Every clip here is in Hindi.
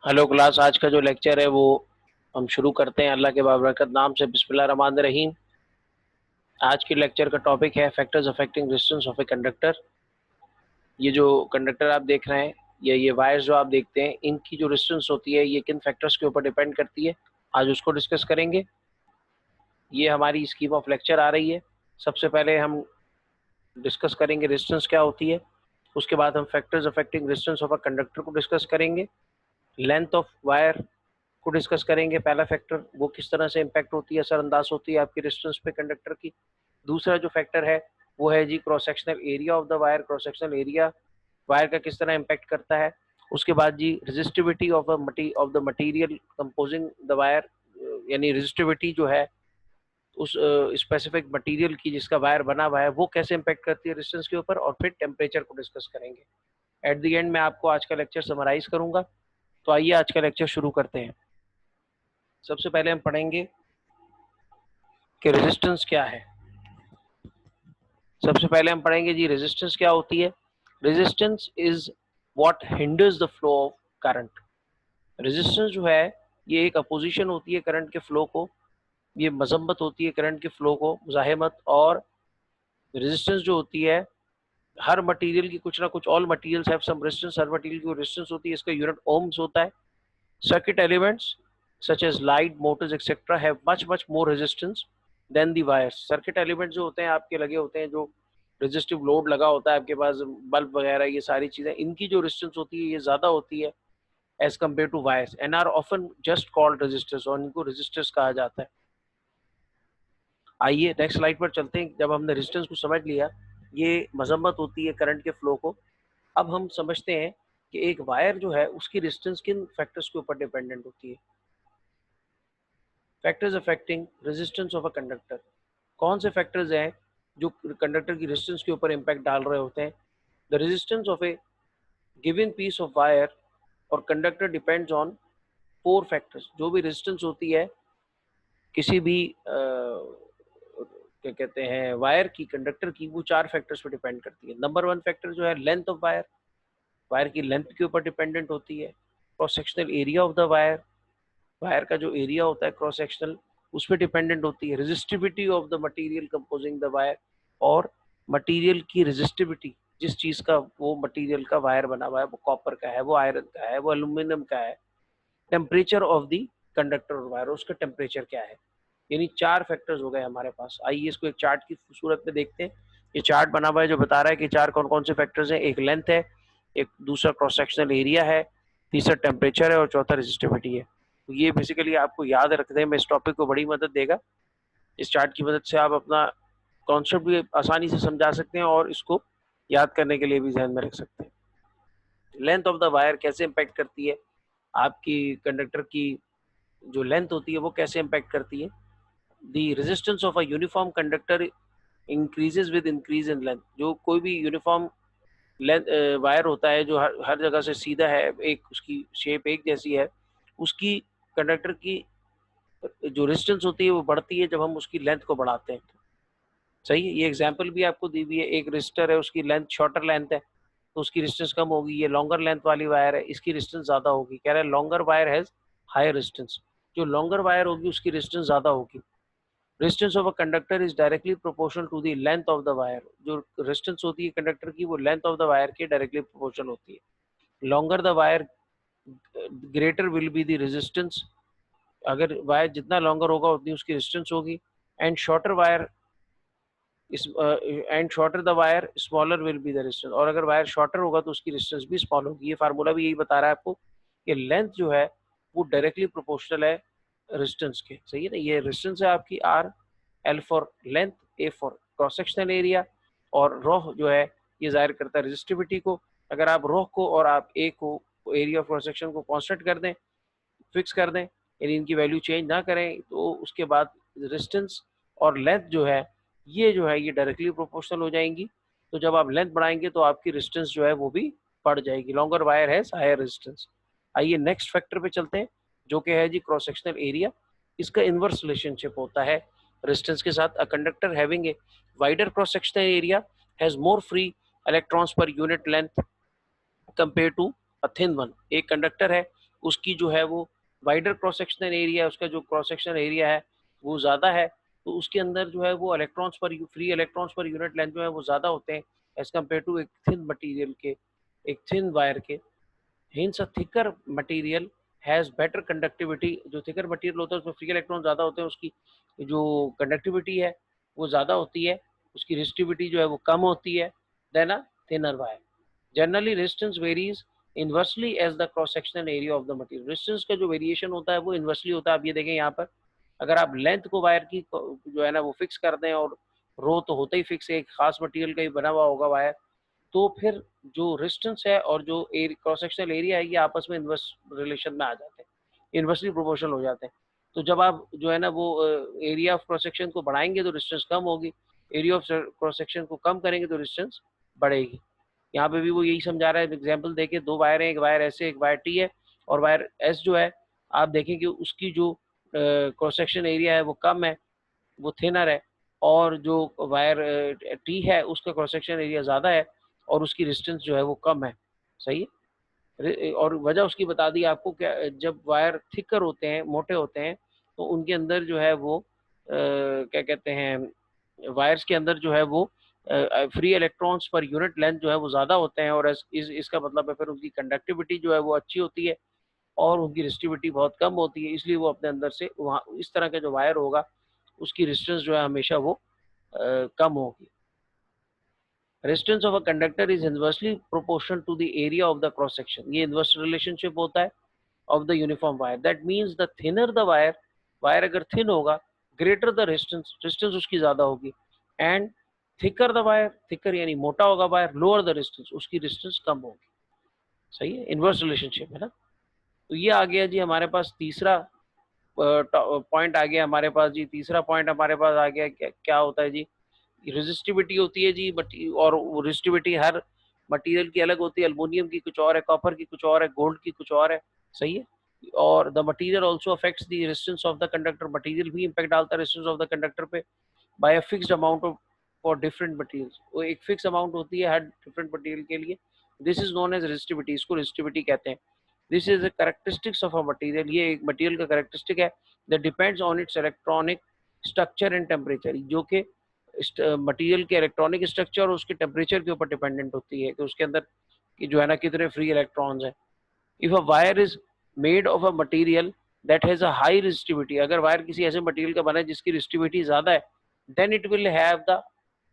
हेलो क्लास, आज का जो लेक्चर है वो हम शुरू करते हैं अल्लाह के बाबरकत नाम से। बिस्मिल्लाह रहमान रहीम। आज के लेक्चर का टॉपिक है factors affecting resistance of a conductor. ये जो कंडक्टर आप देख रहे हैं या ये वायर्स जो आप देखते हैं, इनकी जो रेजिस्टेंस होती है ये किन फैक्टर्स के ऊपर डिपेंड करती है, आज उसको डिस्कस करेंगे। ये हमारी स्कीम ऑफ लेक्चर आ रही है। सबसे पहले हम डिस्कस करेंगे रेजिस्टेंस क्या होती है, उसके बाद हम factors affecting resistance of a conductor को डिस्कस करेंगे, लेंथ ऑफ वायर को डिस्कस करेंगे। पहला फैक्टर वो किस तरह से इम्पैक्ट होती है, असरअंदाज होती है आपकी रेजिस्टेंस पे कंडक्टर की। दूसरा जो फैक्टर है वो है जी cross sectional area of the wire. Cross sectional area wire का किस तरह इम्पैक्ट करता है। उसके बाद जी resistivity of the material composing the wire, यानी रेजिस्टिविटी जो है उस स्पेसिफिक मटेरियल की जिसका वायर बना हुआ है वो कैसे इम्पैक्ट करती है रेजिस्टेंस के ऊपर। और फिर टेम्परेचर को डिस्कस करेंगे। एट द एंड मैं आपको आज का लेक्चर समराइज करूंगा। तो आइए आज का लेक्चर शुरू करते हैं। सबसे पहले हम पढ़ेंगे कि रेजिस्टेंस क्या है। सबसे पहले हम पढ़ेंगे जी रेजिस्टेंस क्या होती है। Resistance is what hinders the flow of current. Resistance जो है ये एक अपोजिशन होती है करंट के फ्लो को, ये मजम्मत होती है करंट के फ्लो को, मुजाहिमत। और रेजिस्टेंस जो होती है हर मटेरियल की कुछ ना कुछ, all materials have some resistance, हर मटेरियल की रेजिस्टेंस होती है, इसका यूनिट ओम्स होता है। Circuit elements such as light, motors, etc. have much more resistance than the wires. Circuit element जो होते हैं आपके लगे होते हैं, जो रेजिस्टिव लोड लगा होता है आपके पास, बल्ब वगैरह, ये सारी चीजें, इनकी जो रेजिस्टेंस होती है ये ज्यादा होती है as compare to wires and are often just called resistors, और इनको रेजिस्टर्स कहा जाता है। आइए नेक्स्ट स्लाइड पर चलते हैं। जब हमने रेजिस्टेंस को समझ लिया, ये मजम्मत होती है करंट के फ्लो को, अब हम समझते हैं कि एक वायर जो है उसकी रेजिस्टेंस किन फैक्टर्स के ऊपर डिपेंडेंट होती है। Factors affecting resistance of a conductor, कौन से फैक्टर्स हैं जो कंडक्टर की रेजिस्टेंस के ऊपर इम्पैक्ट डाल रहे होते हैं। The resistance of a given piece of wire और conductor depends on four factors. जो भी रेजिस्टेंस होती है किसी भी क्या कहते हैं वायर की, कंडक्टर की, वो चार फैक्टर्स पर डिपेंड करती है। नंबर वन फैक्टर जो है लेंथ ऑफ वायर, वायर की लेंथ के ऊपर डिपेंडेंट होती है। Cross sectional area of the wire, wire का जो एरिया होता है क्रॉस सेक्शनल, उस पर डिपेंडेंट होती है। Resistivity of the material composing the wire, और मटेरियल की रेजिस्टिविटी, जिस चीज का वो मटेरियल का वायर बना हुआ है, वो कॉपर का है, वो आयरन का है, वो एल्यूमिनियम का है। टेम्परेचर ऑफ द कंडक्टर और वायर, उसका टेम्परेचर क्या है। यानी चार फैक्टर्स हो गए हमारे पास। आइए इसको एक चार्ट की सूरत में देखते हैं। ये चार्ट बना हुआ है जो बता रहा है कि चार कौन कौन से फैक्टर्स हैं। एक लेंथ है, एक दूसरा क्रॉस सेक्शनल एरिया है, तीसरा टेम्परेचर है, और चौथा रेजिस्टिविटी है। तो ये बेसिकली आपको याद रखने में इस टॉपिक को बड़ी मदद देगा। इस चार्ट की मदद से आप अपना कॉन्सेप्ट भी आसानी से समझा सकते हैं और इसको याद करने के लिए भी ध्यान में रख सकते हैं। लेंथ ऑफ द वायर कैसे इम्पैक्ट करती है आपकी कंडक्टर की, जो लेंथ होती है वो कैसे इम्पैक्ट करती है। The resistance of a uniform conductor increases with increase in length. जो कोई भी यूनिफॉर्म लेंथ वायर होता है जो हर जगह से सीधा है, एक उसकी शेप एक जैसी है, उसकी कंडक्टर की जो रेजिस्टेंस होती है वो बढ़ती है जब हम उसकी लेंथ को बढ़ाते हैं। सही है, ये एग्जांपल भी आपको दी हुई है। एक रेजिस्टर है, उसकी लेंथ शॉर्टर लेंथ है तो उसकी रेजिस्टेंस कम होगी। ये लॉन्गर लेंथ वाली वायर है, इसकी रेजिस्टेंस ज्यादा होगी। कह रहा है longer wire has higher resistance, जो लॉन्गर वायर होगी उसकी रेजिस्टेंस ज्यादा होगी। Resistance of a conductor is directly proportional to the length of the wire. जो रेजिस्टेंस होती है कंडक्टर की वो लेंथ ऑफ द वायर के डायरेक्टली प्रोपोर्शनल होती है। Longer the wire greater will be the resistance, अगर वायर जितना लॉन्गर होगा उतनी उसकी रेजिस्टेंस होगी। And shorter wire and shorter the wire smaller will be the resistance, और अगर वायर शॉर्टर होगा तो उसकी रेजिस्टेंस भी स्मॉल होगी। ये फार्मूला भी यही बता रहा है आपको कि लेंथ जो है वो डायरेक्टली प्रोपोर्शनल है रेजिस्टेंस के। सही है ना। ये रेजिस्टेंस है आपकी R, L for length, A for cross sectional area, और रोह जो है ये जाहिर करता है रेजिस्टिविटी को। अगर आप रोह को और आप ए को, एरिया ऑफ क्रॉस सेक्शन को कांस्टेंट कर दें, फिक्स कर दें, यानी इनकी वैल्यू चेंज ना करें, तो उसके बाद रेजिस्टेंस और लेंथ जो है ये डायरेक्टली प्रोपोर्शनल हो जाएंगी। तो जब आप लेंथ बढ़ाएंगे तो आपकी रेजिस्टेंस जो है वो भी बढ़ जाएगी। लॉन्गर वायर है हायर रेजिस्टेंस। आइए नेक्स्ट फैक्टर पे चलते हैं जो कि है जी क्रॉस सेक्शनल एरिया। इसका इनवर्स रिलेशनशिप होता है रेजिस्टेंस के साथ। A conductor having a wider cross sectional area has more free electrons per unit length compare to a thin one. एक कंडक्टर है उसकी जो है वो वाइडर क्रॉस सेक्शनल एरिया, उसका जो क्रॉस सेक्शनल एरिया है वो ज़्यादा है, तो उसके अंदर जो है वो इलेक्ट्रॉन्स पर free electrons per unit length जो है वो ज़्यादा होते हैं एज कम्पेयर टू एक थिन मटीरियल के, एक थिन वायर के। Hence, a thicker material has better conductivity। जो thicker material होता है उसमें फ्री इलेक्ट्रॉन ज़्यादा होते हैं, उसकी जो कंडक्टिविटी है वो ज़्यादा होती है, उसकी रेजिस्टिविटी जो है वो कम होती है then a thinner wire. Generally resistance varies inversely as the cross sectional area of the material. Resistance का जो वेरिएशन होता है वो इनवर्सली होता है। आप ये देखें यहाँ पर, अगर आप लेंथ को वायर की जो है ना वो फिक्स कर दें, और रो तो होता ही फिक्स है, एक खास मटेरियल का ही बना हुआ होगा वायर, तो फिर जो रेजिस्टेंस है और जो क्रॉस सेक्शनल एरिया है ये आपस में इन्वर्स रिलेशन में आ जाते हैं, इन्वर्सली प्रोपोर्शनल हो जाते हैं। तो जब आप जो है ना वो एरिया ऑफ क्रॉस सेक्शन को बढ़ाएंगे तो रेजिस्टेंस कम होगी, एरिया ऑफ क्रॉस सेक्शन को कम करेंगे तो रेजिस्टेंस बढ़ेगी। यहाँ पे भी वो यही समझा रहा है, एग्जाम्पल देके, दो वायर है, एक वायर एस है, एक वायर टी है, और वायर एस जो है आप देखें कि उसकी जो क्रॉस सेक्शन एरिया है वो कम है, वो थिनर है, और जो वायर टी है उसका क्रॉस सेक्शन एरिया ज़्यादा है और उसकी रेजिस्टेंस जो है वो कम है। सही है। और वजह उसकी बता दी आपको, क्या जब वायर थिकर होते हैं, मोटे होते हैं, तो उनके अंदर जो है वो क्या कहते हैं, वायर्स के अंदर जो है वो free electrons per unit length जो है वो ज़्यादा होते हैं, और इसका मतलब है फिर उनकी कंडक्टिविटी जो है वो अच्छी होती है और उनकी रेजिस्टिविटी बहुत कम होती है, इसलिए वो अपने अंदर से वहाँ इस तरह का जो वायर होगा उसकी रेजिस्टेंस जो है हमेशा वो कम होगी। Resistance of a conductor is inversely proportional to the area of the cross section। ये inverse relationship होता है of the uniform wire। That means the thinner the wire, wire अगर thin होगा, greater the resistance, resistance उसकी ज़्यादा होगी, and thicker the wire, thicker यानी मोटा होगा wire, lower the resistance, उसकी resistance कम होगी। सही है, inverse relationship है ना। तो ये आ गया जी हमारे पास तीसरा पॉइंट आ गया हमारे पास जी। तीसरा पॉइंट हमारे पास आ गया, क्या होता है जी, रेजिस्टिविटी होती है जी, बट और वो रेजिस्टिविटी हर मटेरियल की अलग होती है, एल्युमिनियम की कुछ और है, कॉपर की कुछ और है, गोल्ड की कुछ और है। सही है। और the material also affects the resistance of the conductor. Material भी इंपैक्ट डालता है रेजिस्टेंस ऑफ द कंडक्टर पे by a fixed amount of for different materials. वो एक फिक्स अमाउंट होती है हर डिफरेंट मटेरियल के लिए। This is known as resistivity, इसको रेजिस्टिविटी कहते हैं। This is a characteristics of a material, ये एक मटेरियल का कैरेक्टरिस्टिक है that depends on its electronic structure and temperature, जो कि मटेरियल के इलेक्ट्रॉनिक स्ट्रक्चर और उसके टेम्परेचर के ऊपर डिपेंडेंट होती है कि उसके अंदर कि जो है ना कितने फ्री इलेक्ट्रॉन्स हैं। If a wire is made of a material that has a high resistivity, अगर वायर किसी ऐसे मटेरियल का बना है जिसकी रेजिस्टिविटी ज्यादा है, then it will have the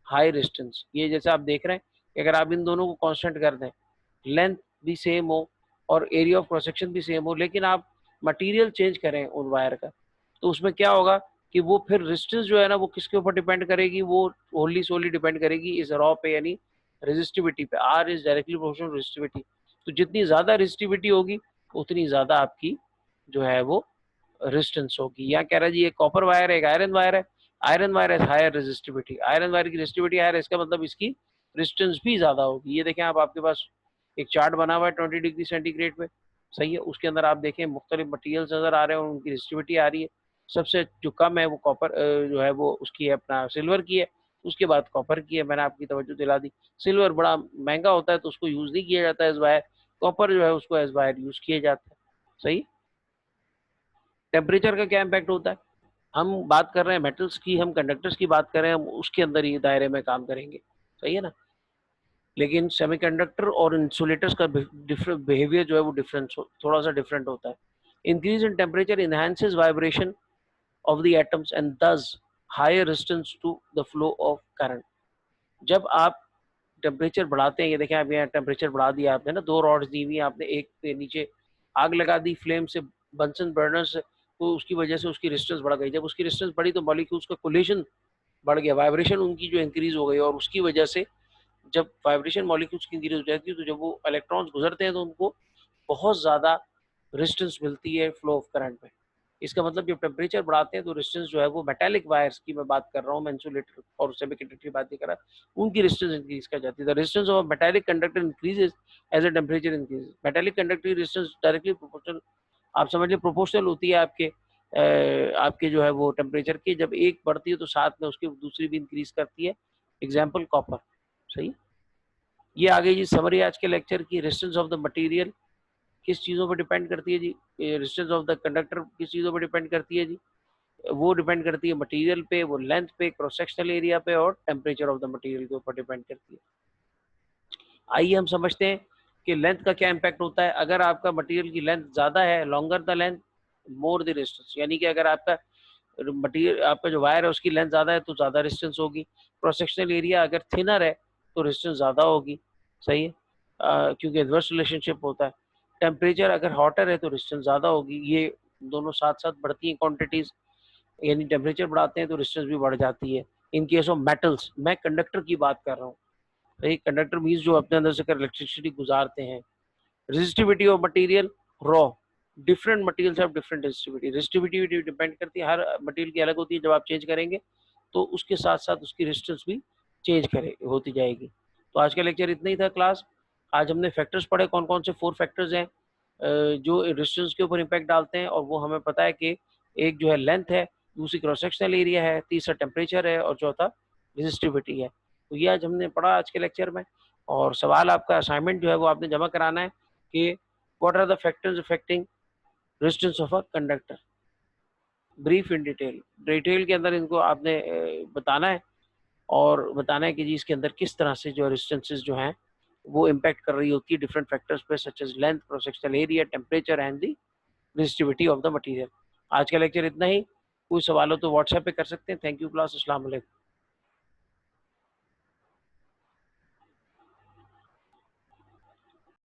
high resistance. ये जैसे आप देख रहे हैं कि अगर आप इन दोनों को कांस्टेंट कर दें, लेंथ भी सेम हो और एरिया ऑफ क्रॉस सेक्शन भी सेम हो, लेकिन आप मटेरियल चेंज करें उन वायर का, तो उसमें क्या होगा कि वो फिर रेजिस्टेंस जो है ना वो किसके ऊपर डिपेंड करेगी, वो ओनली सोली डिपेंड करेगी इस रॉ पे, यानी रेजिस्टिविटी पे। R is directly proportional resistivity. तो जितनी ज्यादा रेजिस्टिविटी होगी उतनी ज्यादा आपकी जो है वो रेजिस्टेंस होगी। यहाँ कह रहा है जी, एक कॉपर वायर है, एक आयरन वायर है। आयरन वायर है हायर रेजिस्टिविटी, आयरन वायर की रेजिस्टिविटी हायर है, इसका मतलब इसकी रेजिस्टेंस भी ज्यादा होगी। ये देखें आप, आपके पास एक चार्ट बना हुआ है 20 डिग्री सेंटीग्रेड पे। सही है। उसके अंदर आप देखें मुख्तलिफ मटीरियल्स नजर आ रहे हैं और उनकी रेजिस्टिविटी आ रही है। सबसे जो कम है वो कॉपर जो है वो उसकी है अपना सिल्वर की है, उसके बाद कॉपर की है। मैंने आपकी तवज्जो दिला दी। सिल्वर बड़ा महंगा होता है तो उसको यूज नहीं किया जाता एज वायर, कॉपर जो है उसको एज वायर यूज किया जाता है। सही। टेम्परेचर का क्या इम्पैक्ट होता है, हम बात कर रहे हैं मेटल्स की, हम कंडक्टर्स की बात कर रहे हैं, हम उसके अंदर ही दायरे में काम करेंगे। सही है ना। लेकिन सेमीकंडक्टर और इंसुलेटर्स का डिफरेंट बिहेवियर जो है वो डिफरेंस थोड़ा सा डिफरेंट होता है। Increase in temperature enhances vibration of the atoms and thus higher resistance to the flow of current. जब आप टेम्परेचर बढ़ाते हैं, ये देखें आप यहाँ टेम्परेचर बढ़ा दिया आपने ना, दो रॉड्स दी हुई आपने, एक के नीचे आग लगा दी फ्लेम से, बंसन बर्नर से, तो उसकी वजह से उसकी रेजिस्टेंस बढ़ गई। जब उसकी रेजिस्टेंस बढ़ी तो मॉलिक्यूल्स का कोलिजन बढ़ गया, वाइब्रेशन उनकी जो इंक्रीज हो गई, और उसकी वजह से जब वाइब्रेशन मॉलिक्यूल्स की इंक्रीज हो जाती है तो जब वो इलेक्ट्रॉन्स गुजरते हैं तो उनको बहुत ज़्यादा रेजिस्टेंस मिलती है फ्लो ऑफ करंट में। इसका मतलब जब टेम्परेचर बढ़ाते हैं तो रेजिस्टेंस जो है वो मेटालिक वायर्स की मैं बात कर रहा हूँ, मैं इंसुलेटर और सेमीकंडक्टर की बात नहीं कर रहा, उनकी रेजिस्टेंस इंक्रीज कर जाती है। The resistance of metallic conductor increases as a temperature increases. Metallic conductor की रेजिस्टेंस डायरेक्टली प्रोपोर्शनल, आप समझ लीजिए प्रोपोर्शनल होती है आपके जो है वो टेम्परेचर की। जब एक बढ़ती है तो साथ में उसकी दूसरी भी इंक्रीज करती है। Example copper. सही। ये आ गई जी समरी आज के लेक्चर की, रेजिस्टेंस ऑफ द मटेरियल किस चीज़ों पे डिपेंड करती है जी? रेजिस्टेंस ऑफ द कंडक्टर किस चीज़ों पे डिपेंड करती है जी? वो डिपेंड करती है मटेरियल पे, वो लेंथ पे, क्रॉस सेक्शनल एरिया पे और टेम्परेचर ऑफ द मटेरियल के ऊपर डिपेंड करती है। आइए हम समझते हैं कि लेंथ का क्या इम्पैक्ट होता है। अगर आपका मटेरियल की लेंथ ज़्यादा है, longer the length more the resistance, यानी कि अगर आपका मटेरियल, आपका जो वायर है उसकी लेंथ ज़्यादा है तो ज़्यादा रेजिस्टेंस होगी। क्रॉस सेक्शनल एरिया अगर थिनर है तो रेजिस्टेंस ज़्यादा होगी, सही है, क्योंकि इन्वर्स रिलेशनशिप होता है। टेम्परेचर अगर हॉटर है तो रेजिस्टेंस ज़्यादा होगी। ये दोनों साथ-साथ बढ़ती हैं क्वांटिटीज़, यानी टेम्परेचर बढ़ाते हैं तो रेजिस्टेंस भी बढ़ जाती है। इन केस ऑफ मेटल्स, मैं कंडक्टर की बात कर रहा हूँ। एक कंडक्टर मीन्स जो अपने अंदर से कर इलेक्ट्रिसिटी गुजारते हैं। Resistivity of material raw, different materials have different resistivity. Resistivity depend करती है, हर मटेरियल की अलग होती है। जब आप चेंज करेंगे तो उसके साथ साथ उसकी रेजिस्टेंस भी चेंज करे होती जाएगी। तो आज का लेक्चर इतना ही था क्लास। आज हमने फैक्टर्स पढ़े, कौन कौन से 4 फैक्टर्स हैं जो रेजिस्टेंस के ऊपर इम्पैक्ट डालते हैं, और वो हमें पता है कि एक जो है लेंथ है, दूसरी क्रॉस सेक्शनल एरिया है, तीसरा टेम्परेचर है और चौथा रेजिस्टिविटी है। तो ये आज हमने पढ़ा आज के लेक्चर में। और सवाल आपका असाइनमेंट जो है वो आपने जमा कराना है कि what are the factors affecting resistance of a conductor, brief in detail. Detail के अंदर इनको आपने बताना है और बताना है कि जी इसके अंदर किस तरह से जो रेजिस्टेंसेस जो हैं वो इम्पैक्ट कर रही होती है डिफरेंट फैक्टर्स पे, such as length, cross sectional area, temperature and the resistivity of the material. आज का लेक्चर इतना ही। कोई सवाल हो तो व्हाट्सएप पे कर सकते हैं। थैंक यू क्लास, अस्सलाम वालेकुम।